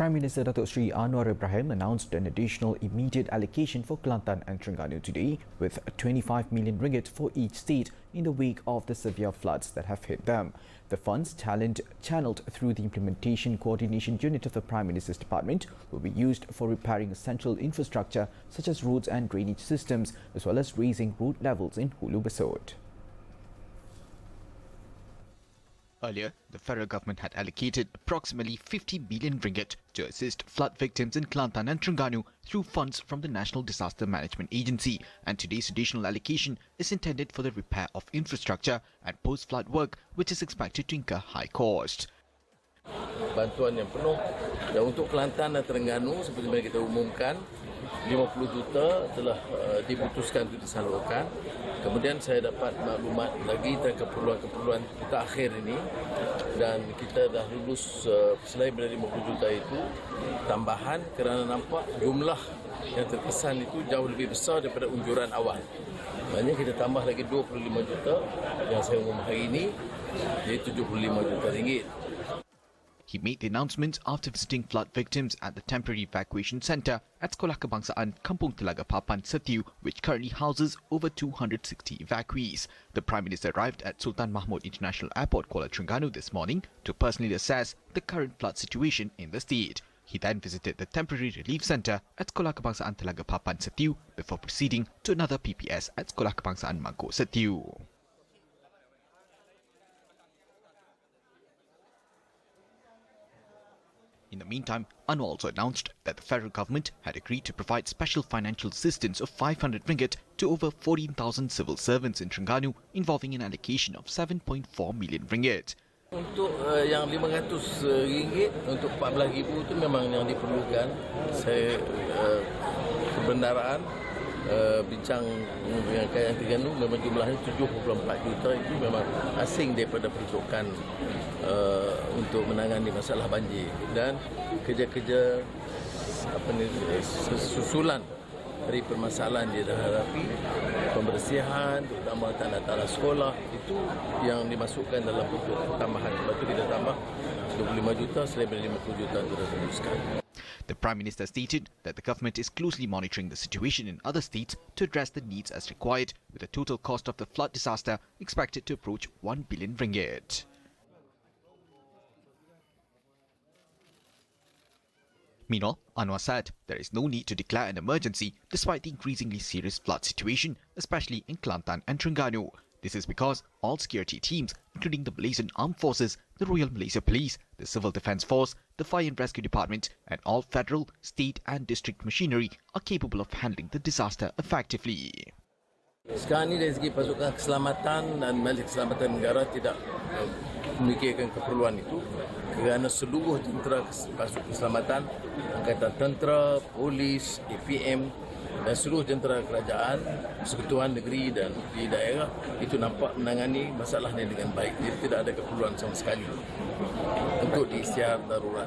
Prime Minister Datuk Seri Anwar Ibrahim announced an additional immediate allocation for Kelantan and Terengganu today, with 25 million ringgit for each state in the wake of the severe floods that have hit them. The funds channeled through the Implementation Coordination Unit of the Prime Minister's Department will be used for repairing essential infrastructure such as roads and drainage systems, as well as raising road levels in Hulu Besut. Earlier, the federal government had allocated approximately 50 million ringgit to assist flood victims in Kelantan and Terengganu through funds from the National Disaster Management Agency, and today's additional allocation is intended for the repair of infrastructure and post-flood work, which is expected to incur high cost. Bantuan yang penuh dan untuk Kelantan dan Terengganu seperti mana kita umumkan 50 juta telah diputuskan untuk disalurkan. Kemudian saya dapat maklumat lagi tentang keperluan kita akhir ini, dan kita dah lulus selain dari 50 juta itu tambahan kerana nampak jumlah yang terkesan itu jauh lebih besar daripada unjuran awal. Maknanya kita tambah lagi 25 juta yang saya umum hari ini, iaitu 75 juta ringgit. He made the announcement after visiting flood victims at the temporary evacuation centre at Sekolah Kebangsaan Kampung Telaga Papan Setiu, which currently houses over 260 evacuees. The Prime Minister arrived at Sultan Mahmud International Airport, Kuala Terengganu this morning to personally assess the current flood situation in the state. He then visited the temporary relief centre at Sekolah Kebangsaan Telaga Papan Setiu before proceeding to another PPS at Sekolah Kebangsaan Mangkok Setiu. In the meantime, Anwar also announced that the federal government had agreed to provide special financial assistance of 500 ringgit to over 14,000 civil servants in Terengganu, involving an allocation of 7.4 million ringgit. Untuk yang 500 ringgit untuk 14,000 itu memang yang diperlukan. Saya kebenaran bincang yang Terengganu memang jumlahnya 7.4 juta itu memang asing daripada peruntukan untuk menangani masalah banjir, dan kerja-kerja susulan dari permasalahan dia dah hadapi, pembersihan terutama tanah-tanah sekolah itu yang dimasukkan dalam bentuk pertambahan. Sebab itu kita tambah 25 juta selain dari 50 juta itu dah teruskan. The Prime Minister stated that the government is closely monitoring the situation in other states to address the needs as required, with the total cost of the flood disaster expected to approach 1 billion ringgit. Meanwhile, Anwar said there is no need to declare an emergency despite the increasingly serious flood situation, especially in Kelantan and Terengganu. This is because all security teams, including the Malaysian Armed Forces, the Royal Malaysia Police, the Civil Defence Force, the Fire and Rescue Department, and all federal, state and district machinery are capable of handling the disaster effectively. Sekarang ini dari segi pasukan keselamatan dan Majlis Keselamatan Negara tidak memikirkan keperluan itu, kerana seluruh jentera pasukan keselamatan, Angkatan Tentera, Polis, APM dan seluruh jentera kerajaan, persekutuan negeri dan di daerah itu nampak menangani masalah ini dengan baik. Jadi tidak ada keperluan sama sekali untuk diisytiharkan darurat.